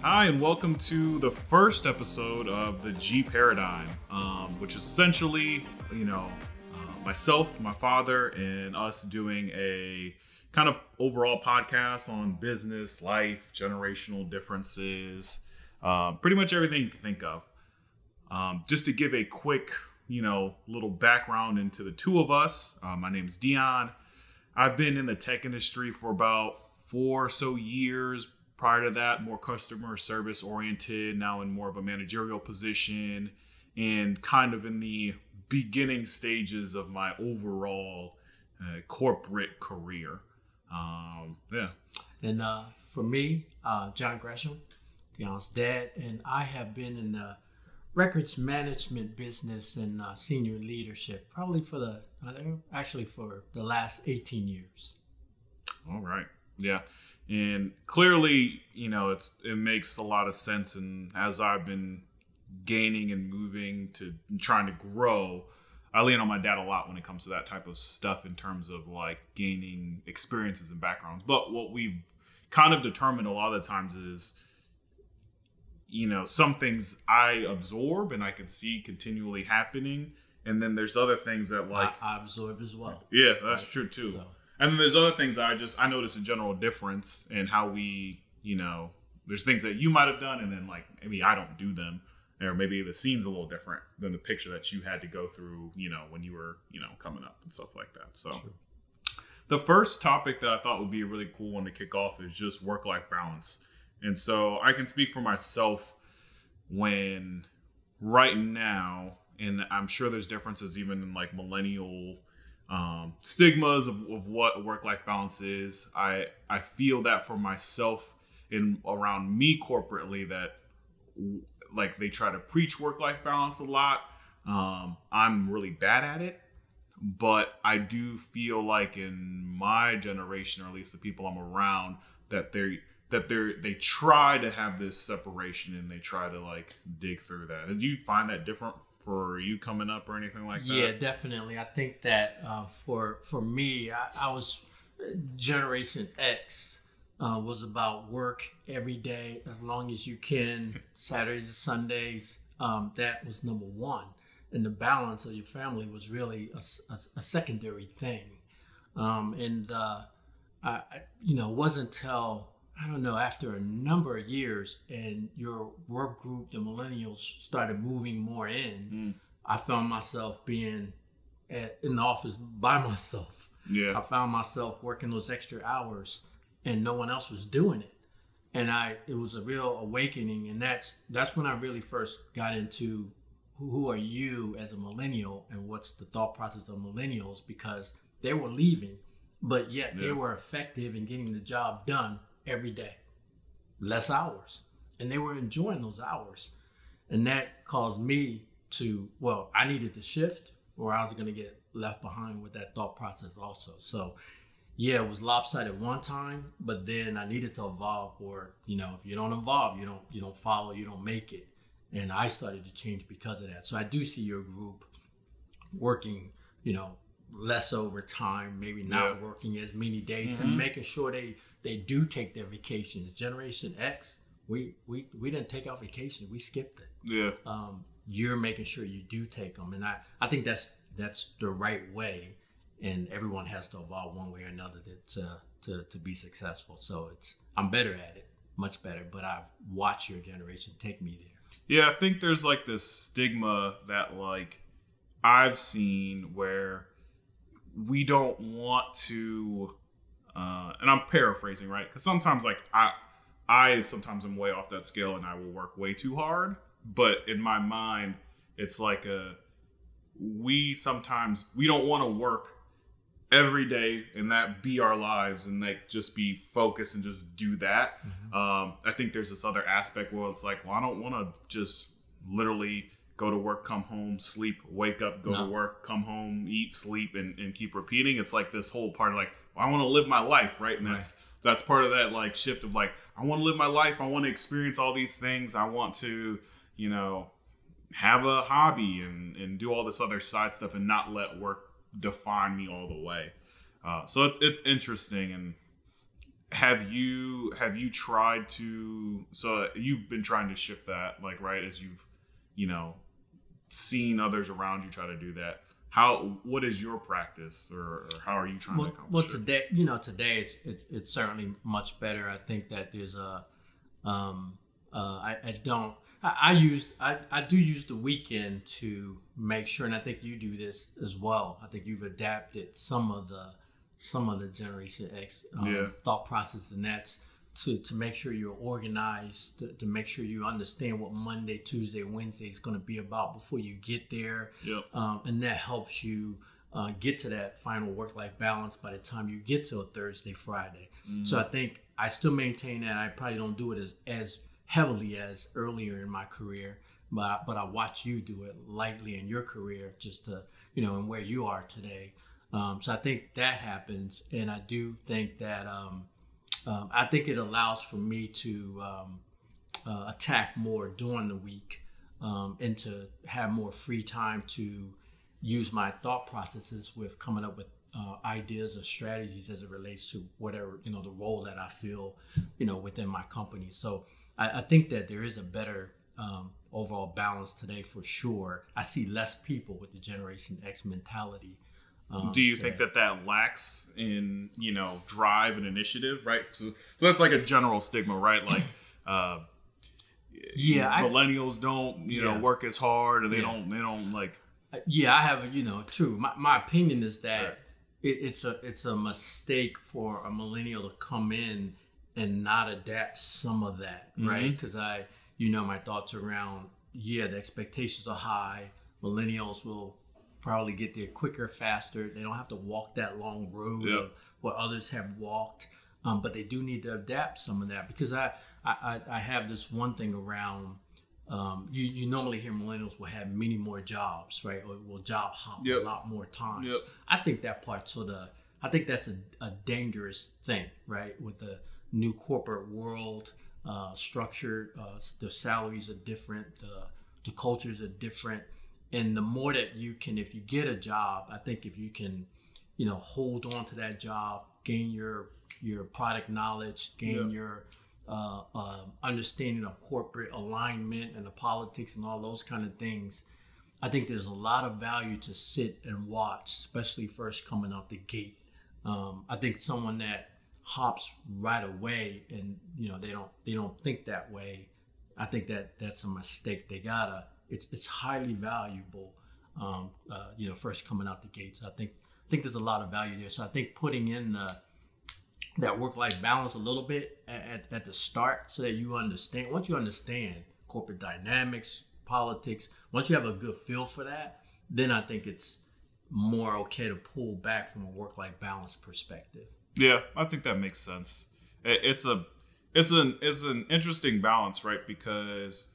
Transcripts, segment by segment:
Hi, and welcome to the first episode of TheGParadigm, which is essentially, myself, my father, and us doing a kind of overall podcast on business, life, generational differences, pretty much everything you can think of. Just to give a quick, little background into the two of us. My name is Dion. I've been in the tech industry for about 4 or so years. Prior to that, more customer service oriented, now in more of a managerial position and kind of in the beginning stages of my overall corporate career. And for me, John Gresham, Dion's dad, and I have been in the records management business and senior leadership probably for the last 18 years. All right. Yeah. And clearly, it makes a lot of sense. And as I've been gaining and moving to trying to grow, I lean on my dad a lot when it comes to that type of stuff in terms of like gaining experiences and backgrounds. But what we've kind of determined a lot of the times is, some things I absorb and I can see continually happening. And then there's other things that I absorb as well. Yeah, that's true too. So. And then there's other things I notice a general difference in how we, there's things that you might have done and then like maybe I don't do them, or maybe the scene's a little different than the picture that you had to go through, when you were, coming up and stuff like that. So True. The first topic that I thought would be a really cool one to kick off is just work-life balance. And so I can speak for myself when right now, and I'm sure there's differences even in like millennial stigmas of what work-life balance is. I feel that for myself and around me corporately that like they try to preach work-life balance a lot. I'm really bad at it, but I do feel like in my generation, or at least the people I'm around, that they try to have this separation and they try to like dig through that. Did you find that different for you coming up or anything like that? Yeah, definitely. I think that for me, I was Generation X was about work every day as long as you can, Saturdays, Sundays. That was number one. And the balance of your family was really a secondary thing. It wasn't until after a number of years and your work group, the millennials, started moving more in, I found myself being in the office by myself. Yeah. I found myself working those extra hours and no one else was doing it. And it was a real awakening. And that's when I really first got into who are you as a millennial and what's the thought process of millennials, because they were leaving, but yet they were effective in getting the job done every day, less hours, and they were enjoying those hours. And that caused me to, I needed to shift or I was going to get left behind with that thought process also. So yeah, it was lopsided one time, but then I needed to evolve, or if you don't evolve, you don't follow, you don't make it. And I started to change because of that. So I do see your group working less overtime, maybe not working as many days, and making sure they do take their vacations. Generation X, we didn't take our vacation, we skipped it. Yeah. You're making sure you do take them, and I think that's the right way, and everyone has to evolve one way or another to be successful. So I'm better at it, much better, but I've watched your generation take me there. Yeah, I think there's like this stigma that like I've seen where we don't want to, and I'm paraphrasing, right? Because sometimes like I sometimes am way off that scale and I will work way too hard. But in my mind, it's like we don't want to work every day and that be our lives and like just be focused and just do that. I think there's this other aspect where it's like, I don't want to just literally go to work, come home, sleep, wake up, go to work, come home, eat, sleep, and keep repeating. It's like this whole part of like, I want to live my life, right? And that's part of that like shift of like, I want to live my life. I want to experience all these things. I want to, have a hobby and do all this other side stuff and not let work define me all the way. So it's interesting. And have you tried to, so you've been trying to shift that, like, right, as you've, you know, seen others around you try to do that. What is your practice, or how are you trying to accomplish it? Today, today it's certainly much better. I think that there's I do use the weekend to make sure, and I think you do this as well. I think you've adapted some of the Generation X thought process, and that's to make sure you're organized, to make sure you understand what Monday, Tuesday, Wednesday is going to be about before you get there. Yep. And that helps you get to that final work-life balance by the time you get to a Thursday, Friday. So I think I still maintain that. I probably don't do it as heavily as earlier in my career, but I watch you do it lightly in your career, just to, and where you are today. So I think that happens, and I do think that I think it allows for me to attack more during the week, and to have more free time to use my thought processes with coming up with ideas or strategies as it relates to whatever, the role that I feel, within my company. So I think that there is a better overall balance today for sure. I see less people with the Generation X mentality. Do you think that lacks in, drive and initiative, right? So that's like a general stigma, right? Like, millennials don't, work as hard, and they don't like. I have, true. My opinion is that it's a mistake for a millennial to come in and not adapt some of that, right? Because my thoughts around, the expectations are high. Millennials will probably get there quicker, faster. They don't have to walk that long road of what others have walked, but they do need to adapt some of that, because I have this one thing around. You normally hear millennials will have many more jobs, right? Or will job hop a lot more times. I think that part's I think that's a dangerous thing, right? With the new corporate world structure, the salaries are different, the cultures are different. And the more that you can, if you get a job, I think if you can, hold on to that job, gain your product knowledge, gain your understanding of corporate alignment and the politics and all those kind of things, I think there's a lot of value to sit and watch, especially first coming out the gate. I think someone that hops right away and they don't think that way, I think that's a mistake. They gotta. It's highly valuable, first coming out the gates. I think there's a lot of value there. So I think putting in that work-life balance a little bit at the start, so that you understand. Once you understand corporate dynamics, politics, once you have a good feel for that, then I think it's more okay to pull back from a work-life balance perspective. Yeah, I think that makes sense. It's an interesting balance, right? Because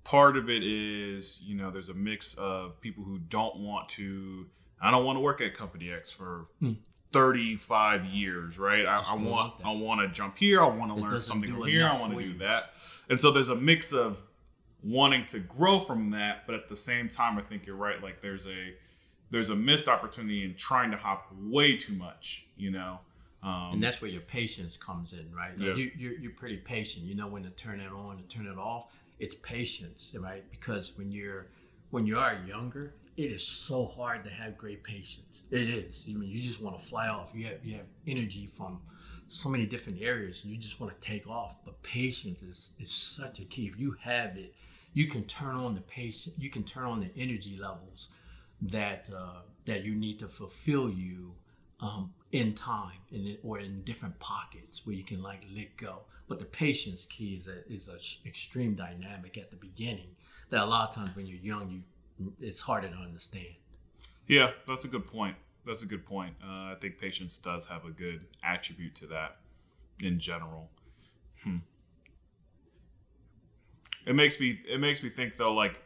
part of it is, there's a mix of people who I don't want to work at Company X for 35 years, right? I want to jump here. I want to learn something from here. I want to do that. And so there's a mix of wanting to grow from that, but at the same time, I think you're right. Like there's a missed opportunity in trying to hop way too much, and that's where your patience comes in, right? Like you're pretty patient. You know when to turn it on and turn it off. It's patience, right? Because when you are younger, it is so hard to have great patience. It is. I mean, you just want to fly off. You have energy from so many different areas, and you just want to take off. But patience is such a key. If you have it, you can turn on the patience. You can turn on the energy levels that you need to fulfill you in time, or in different pockets where you can let go. But the patience key is a extreme dynamic at the beginning that a lot of times when you're young, it's harder to understand. Yeah, that's a good point. I think patience does have a good attribute to that in general. It makes me think though, like,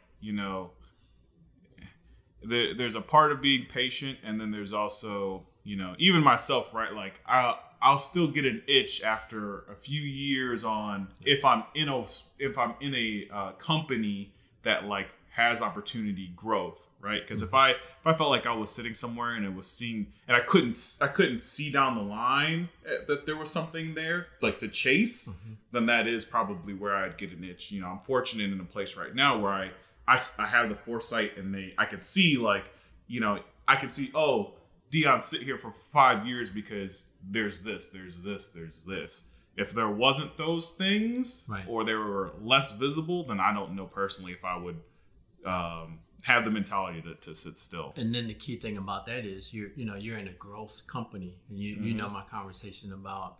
there's a part of being patient, and then there's also, even myself, right? Like I'll still get an itch after a few years on if I'm in a company that like has opportunity growth, right? Because if I felt like I was sitting somewhere and it was seeing, and I couldn't see down the line that there was something there like to chase, then that is probably where I'd get an itch. You know, I'm fortunate in a place right now where I have the foresight, and I could see, like, you know, I could see, oh, Dion sit here for 5 years because there's this. If there wasn't those things, right, or they were less visible, then I don't know personally if I would have the mentality to sit still. And then the key thing about that is you're in a growth company, and you know my conversation about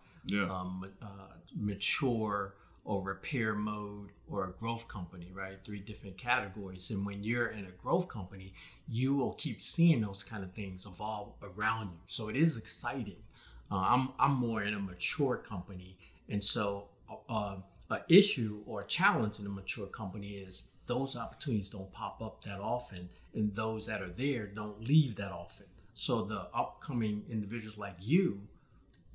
mature or repair mode or a growth company, right? 3 different categories. And when you're in a growth company, you will keep seeing those kind of things evolve around you. So it is exciting. I'm more in a mature company, and so an issue or a challenge in a mature company is those opportunities don't pop up that often, and those that are there don't leave that often. So the upcoming individuals like you,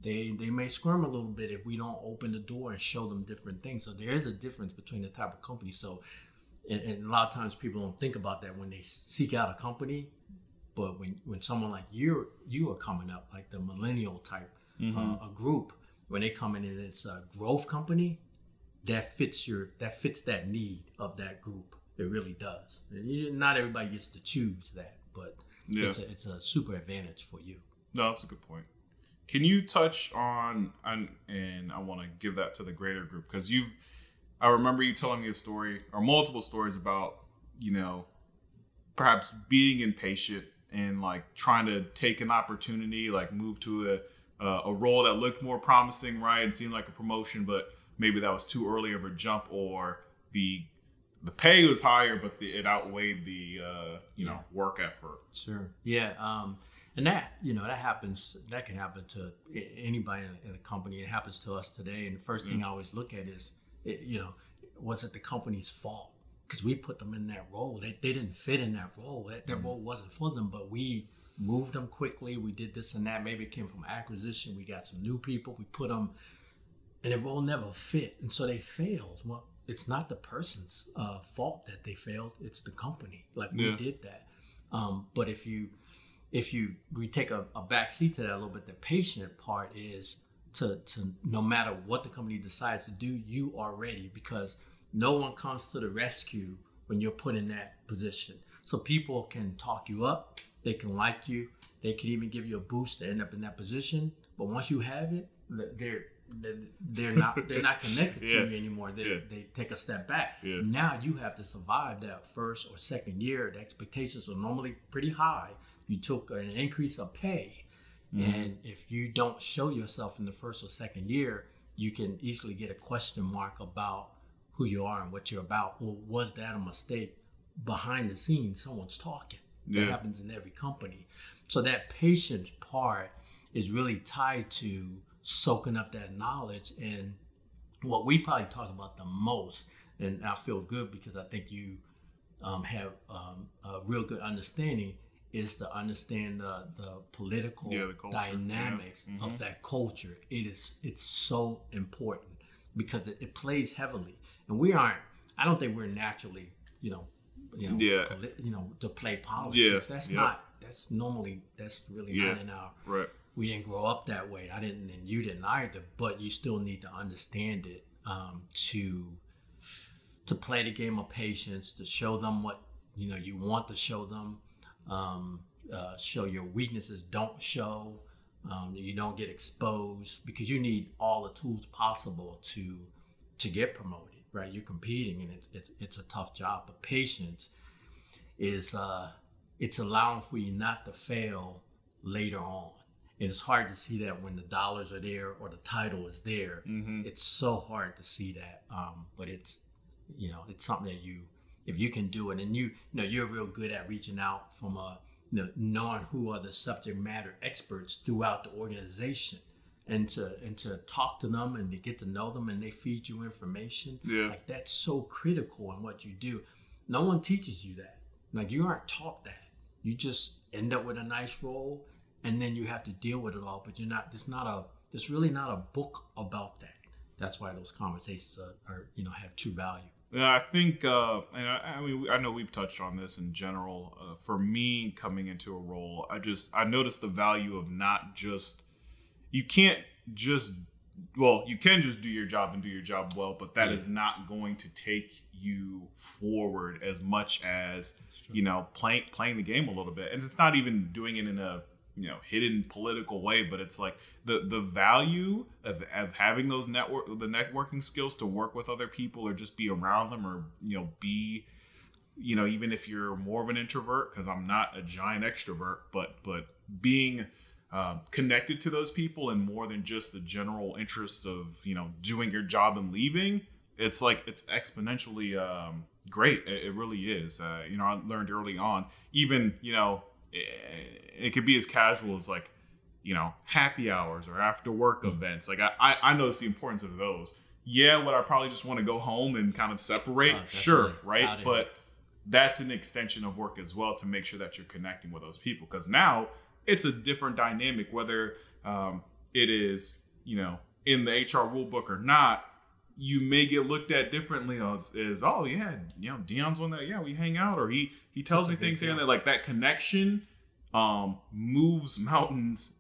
they may squirm a little bit if we don't open the door and show them different things. So there is a difference between the type of company. So, and a lot of times people don't think about that when they seek out a company. But when someone like you are coming up, like the millennial type, a group, when they come in and it's a growth company, that fits that need of that group. It really does. Not everybody gets to choose that, but it's a super advantage for you. No, that's a good point. Can you touch on, and I want to give that to the greater group, because I remember you telling me a story or multiple stories about, you know, perhaps being impatient and like trying to take an opportunity, like move to a role that looked more promising, right, and seemed like a promotion, but maybe that was too early of a jump, or the pay was higher, but it outweighed the work effort. Sure. Yeah. And that happens. That can happen to anybody in a company. It happens to us today. And the first thing I always look at is, was it the company's fault? Because we put them in that role. They didn't fit in that role. That role wasn't for them, but we moved them quickly. We did this and that. Maybe it came from acquisition. We got some new people. We put them, and the role never fit. And so they failed. Well, it's not the person's fault that they failed. It's the company. Like, we did that. But if we take a back seat to that a little bit, the patient part is to no matter what the company decides to do, you are ready, because no one comes to the rescue when you're put in that position. So people can talk you up, they can like you, they can even give you a boost to end up in that position. But once you have it, they're not connected to you anymore. They take a step back. Yeah. Now you have to survive that first or second year. The expectations are normally pretty high. You took an increase of pay, and if you don't show yourself in the first or second year, you can easily get a question mark about who you are and what you're about. Well, was that a mistake? Behind the scenes, someone's talking. That happens in every company. So that patient part is really tied to soaking up that knowledge. And what we probably talk about the most, and I feel good because I think you have a real good understanding, is to understand the political dynamics of that culture. It's so important because it plays heavily, and I don't think we're naturally, to play politics. That's really not in our. Right. We didn't grow up that way. I didn't, and you didn't either. But you still need to understand it to play the game of patience, to show them what you want to show them. Show your weaknesses. Don't show. You don't get exposed, because you need all the tools possible to get promoted. Right? You're competing, and it's a tough job. But patience is it's allowing for you not to fail later on. And it's hard to see that when the dollars are there or the title is there. It's so hard to see that. But it's something that if you can do it, and you're real good at reaching out from knowing who are the subject matter experts throughout the organization, and to talk to them and to get to know them, and they feed you information. Like, that's so critical in what you do. No one teaches you that. Like, you aren't taught that. You just end up with a nice role, and then you have to deal with it all. But there's really not a book about that. That's why those conversations are have true value. Yeah, I think, and I mean, I know we've touched on this in general. For me, coming into a role, I noticed the value of not just, you can't just, well, you can just do your job and do your job well, but that is not going to take you forward as much as, playing the game a little bit. And it's not even doing it in a, hidden political way, but it's like the value of having the networking skills to work with other people or just be around them, or be, even if you're more of an introvert, because I'm not a giant extrovert, but being connected to those people and more than just the general interests of doing your job and leaving, it's like it's exponentially great. It really is. I learned early on, even it could be as casual as like, happy hours or after work events. Like I noticed the importance of those. Yeah, would I probably just want to go home and kind of separate? Sure, right? But that's an extension of work as well, to make sure that you're connecting with those people. Because now it's a different dynamic, whether it is, in the HR rule book or not. You may get looked at differently as oh yeah, Dion's one that we hang out, or he tells me things here and there. Like that connection moves mountains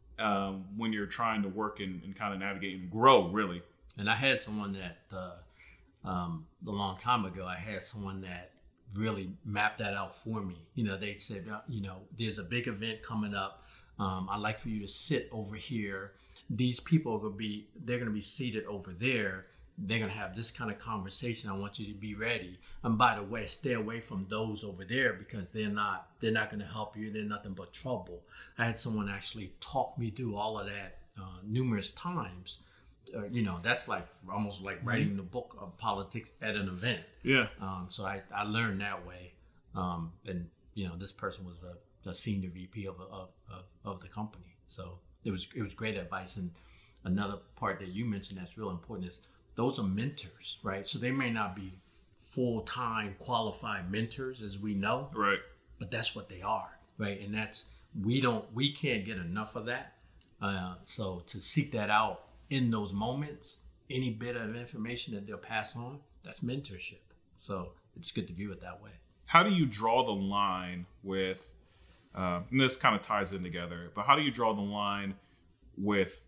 when you're trying to work and kind of navigate and grow, really. And I had someone that a long time ago, I had someone that really mapped that out for me. They said, there's a big event coming up. I'd like for you to sit over here. These people are they're going to be seated over there. They're going to have this kind of conversation. I want you to be ready. And by the way, stay away from those over there, because they're not going to help you. They're nothing but trouble. I had someone actually talk me through all of that numerous times. That's like almost like writing the book of politics at an event. Yeah. So I learned that way. And this person was a senior VP of the company. So it was great advice. And another part that you mentioned that's real important is those are mentors, right? So they may not be full-time qualified mentors, as we know, right? But that's what they are, right? And we can't get enough of that. So to seek that out in those moments, any bit of information that they'll pass on, that's mentorship. So it's good to view it that way. How do you draw the line with, and this kind of ties in together, but how do you draw the line with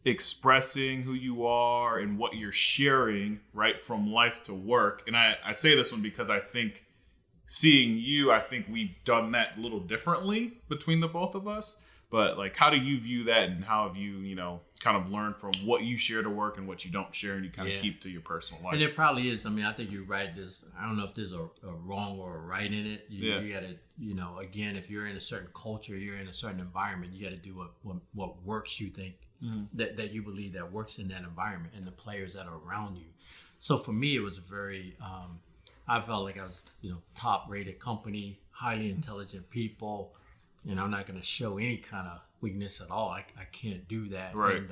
expressing who you are and what you're sharing, right, from life to work? And I say this one because I think seeing you, I think we've done that a little differently between the both of us. But like, how do you view that, and how have you, kind of learned from what you share to work and what you don't share, and you kind of keep to your personal life? And it probably is. I mean, I think you're right. I don't know if there's a wrong or a right in it. You got to, again, if you're in a certain culture, you're in a certain environment, you got to do what works. You think that you believe that works in that environment and the players that are around you. So for me, it was very. I felt like I was, top-rated company, highly intelligent people. I'm not going to show any kind of weakness at all. I can't do that. Right. And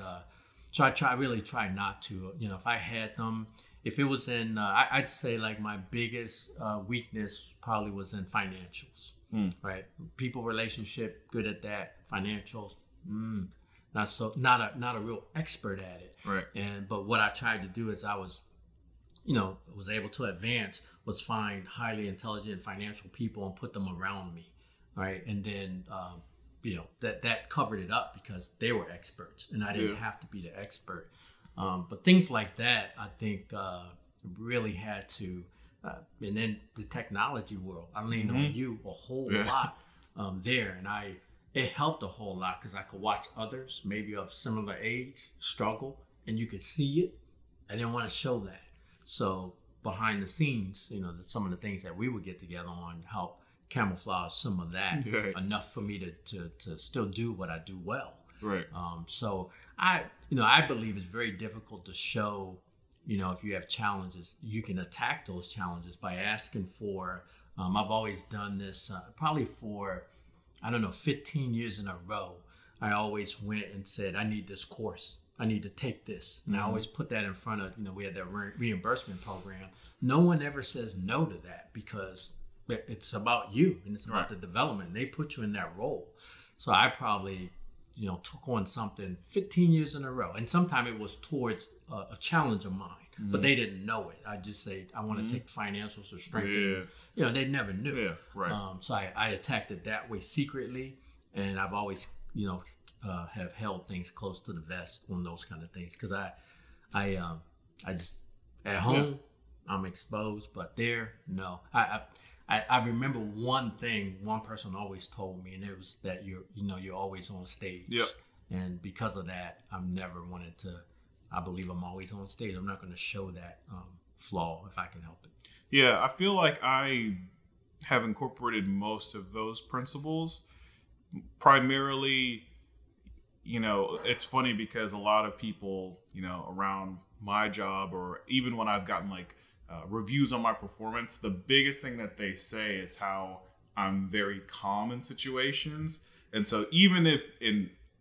so I really try not to. If I had them, if it was in, I'd say like my biggest weakness probably was in financials. Right. People relationship, good at that. Financials, not a real expert at it. Right. But what I tried to do is I was able to advance was find highly intelligent financial people and put them around me. Right. And then, that covered it up because they were experts and I didn't have to be the expert. But things like that, I think, really had to, and then the technology world, I leaned on you a whole lot there. And it helped a whole lot because I could watch others, maybe of similar age, struggle, and you could see it. I didn't want to show that. So behind the scenes, some of the things that we would get together on help camouflage some of that enough for me to still do what I do well. Right. So I believe it's very difficult to show, if you have challenges, you can attack those challenges by asking for, I've always done this probably for, 15 years in a row. I always went and said, I need this course. I need to take this. And I always put that in front of, we had that reimbursement program. No one ever says no to that because it's about you and it's about the development. They put you in that role. So I probably, took on something 15 years in a row. And sometimes it was towards a challenge of mine, but they didn't know it. I just say, I want to take financials or strengthen. They never knew. Yeah, right. So I attacked it that way secretly. And I've always, have held things close to the vest on those kind of things. Cause I just, at home, I'm exposed, but there, no. I remember one thing one person always told me, and it was that you're always on stage. Yep. And because of that, I've never wanted to. I believe I'm always on stage. I'm not going to show that flaw if I can help it. Yeah, I feel like I have incorporated most of those principles. Primarily, it's funny because a lot of people, around my job, or even when I've gotten reviews on my performance, the biggest thing that they say is how I'm very calm in situations. And so even if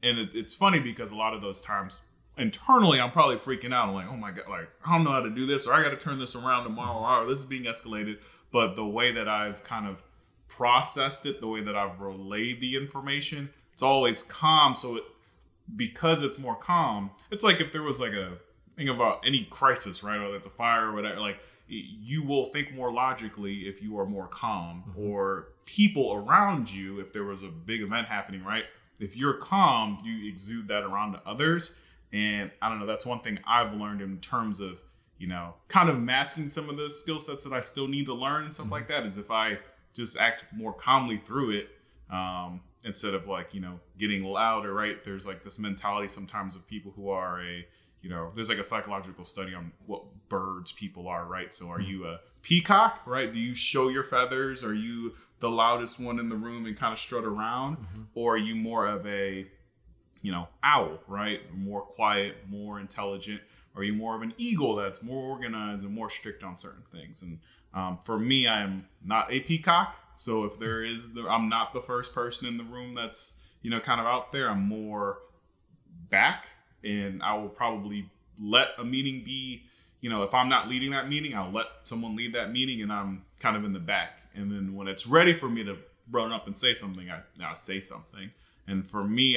it's funny because a lot of those times internally I'm probably freaking out. I'm like, oh my God, I don't know how to do this, or I got to turn this around tomorrow, or this is being escalated. But the way that I've kind of processed it, the way that I've relayed the information, it's always calm. So because it's more calm, it's like if there was think about any crisis, right? Whether it's a fire or whatever, you will think more logically if you are more calm, or people around you, if there was a big event happening, right? If you're calm, you exude that around to others. And I don't know, that's one thing I've learned in terms of, kind of masking some of the skill sets that I still need to learn and stuff like that, is if I just act more calmly through it, instead of getting louder, right? There's this mentality sometimes of people who are there's a psychological study on what birds people are, right? So are you a peacock, right? Do you show your feathers? Are you the loudest one in the room and kind of strut around? Or are you more of a, owl, right? More quiet, more intelligent? Or are you more of an eagle that's more organized and more strict on certain things? And for me, I am not a peacock. So if I'm not the first person in the room that's, kind of out there. I'm more back. And I will probably let a meeting be, if I'm not leading that meeting, I'll let someone lead that meeting and I'm kind of in the back. And then when it's ready for me to run up and say something, I'll say something. And for me,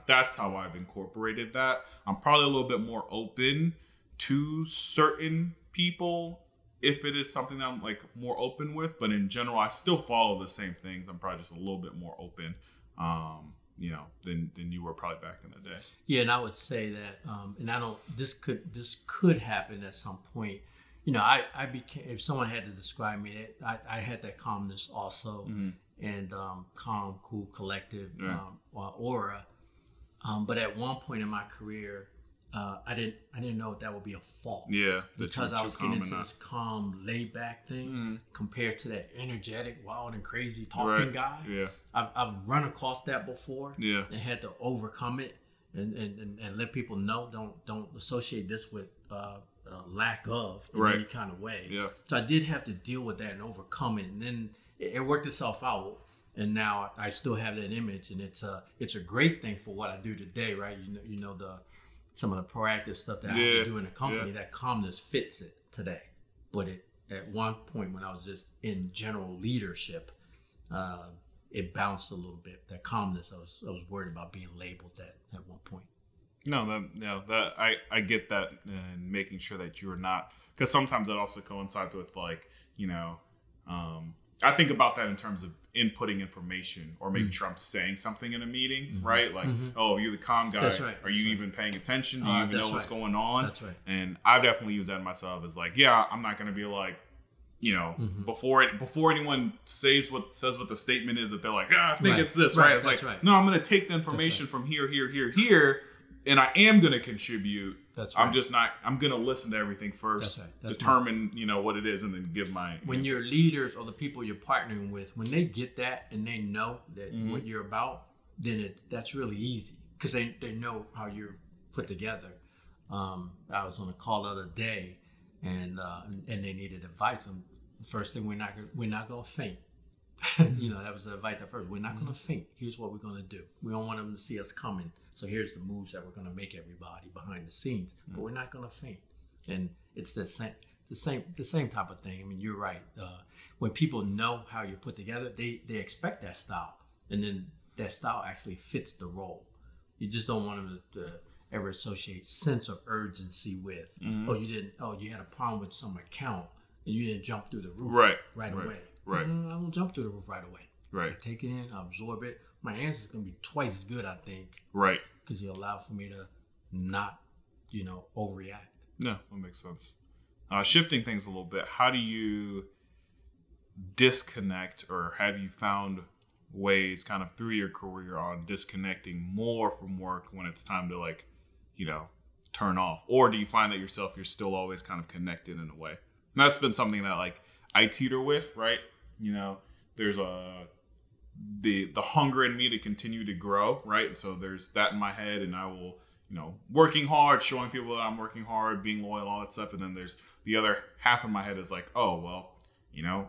that's how I've incorporated that. I'm probably a little bit more open to certain people if it is something that I'm more open with. But in general, I still follow the same things. I'm probably just a little bit more open. Than you were probably back in the day. Yeah, and I would say that, and I don't. This could happen at some point. I became. If someone had to describe me, I had that calmness also, and calm, cool, collective aura. But at one point in my career, I didn't know that would be a fault. Yeah, because I was getting into this calm, laid back thing compared to that energetic, wild and crazy talking guy. Yeah, I've run across that before. Yeah, and had to overcome it and let people know don't associate this with lack of in any kind of way. Yeah, so I did have to deal with that and overcome it, and then it worked itself out. And now I still have that image, and it's a great thing for what I do today, right? Some of the proactive stuff that I have to do in the company, that calmness fits it today. But at one point when I was just in general leadership, it bounced a little bit. That calmness, I was worried about being labeled at one point. I get that, and making sure that you're not, because sometimes that also coincides with I think about that in terms of inputting information or making sure I'm saying something in a meeting, right? Oh, you're the calm guy. That's right. Are you even paying attention? Do you even know what's going on? That's right. And I've definitely used that myself as I'm not going to be before anyone says what the statement is that they're I think it's this, right? It's no, I'm going to take the information from here, and I am going to contribute. That's right. I'm going to listen to everything first, determine, what it is, and then give my When answer. your leaders or the people you're partnering with, when they get that and they know that what you're about, then that's really easy because they know how you're put together. I was on a call the other day and they needed advice. And the first thing, we're not going to faint. That was the advice at first. We're not going to faint. Here's what we're going to do. We don't want them to see us coming. So here's the moves that we're going to make everybody behind the scenes. But we're not going to faint. And it's the same type of thing. I mean, you're right. When people know how you're put together, they expect that style, and then that style actually fits the role. You just don't want them to ever associate sense of urgency with, you had a problem with some account and you didn't jump through the roof right away. Right. I won't jump through the roof right away. Right. I take it in, I absorb it. My answer is going to be twice as good, I think. Right. Because you allow for me to not, overreact. No, that makes sense. Shifting things a little bit, how do you disconnect, or have you found ways kind of through your career on disconnecting more from work when it's time to turn off? Or do you find that you're still always kind of connected in a way? And that's been something that I teeter with, right? There's the hunger in me to continue to grow, right? And so there's that in my head, and I will, working hard, showing people that I'm working hard, being loyal, all that stuff. And then there's the other half of my head is oh, well,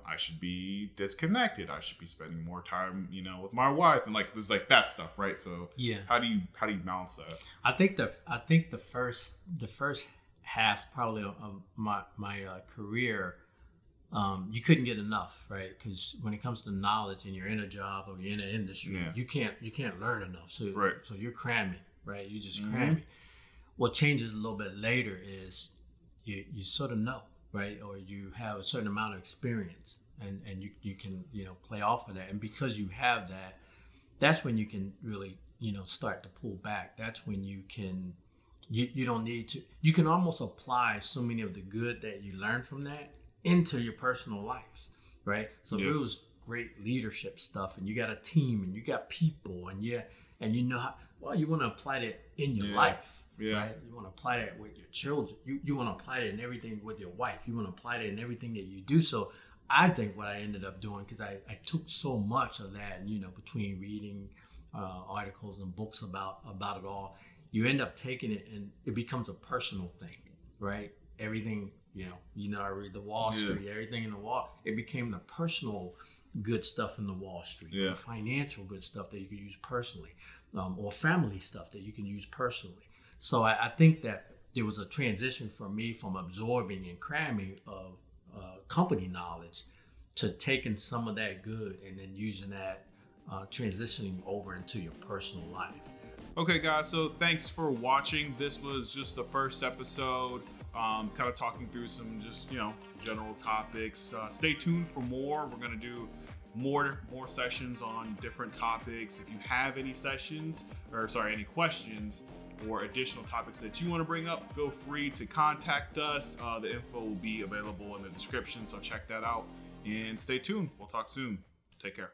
I should be disconnected. I should be spending more time, with my wife, and there's that stuff, right? So yeah, how do you balance that? I think the first half probably of my career, you couldn't get enough, right? Because when it comes to knowledge and you're in a job or you're in an industry, you can't learn enough. So so you're cramming, right? You just cramming. What changes a little bit later is you sort of know, right? Or you have a certain amount of experience, and you can play off of that. And because you have that, that's when you can really start to pull back. That's when you can you don't need to. You can almost apply so many of the good that you learn from that into your personal life, right? So if it was great leadership stuff, and you got a team, and you got people, and you know how you want to apply that in your life. Yeah. Right? You want to apply that with your children. You want to apply that in everything with your wife. You want to apply that in everything that you do. So I think what I ended up doing, because I took so much of that, between reading articles and books about it all, you end up taking it and it becomes a personal thing, right? Everything, I read the Wall Street, everything in the wall. It became the personal good stuff in the Wall Street, the financial good stuff that you could use personally, or family stuff that you can use personally. So I think that there was a transition for me from absorbing and cramming of company knowledge to taking some of that good and then using that, transitioning over into your personal life. Okay, guys, so thanks for watching. This was just the first episode, kind of talking through some just, general topics. Stay tuned for more. We're going to do more sessions on different topics. If you have any any questions or additional topics that you want to bring up, feel free to contact us. The info will be available in the description, so check that out. And stay tuned. We'll talk soon. Take care.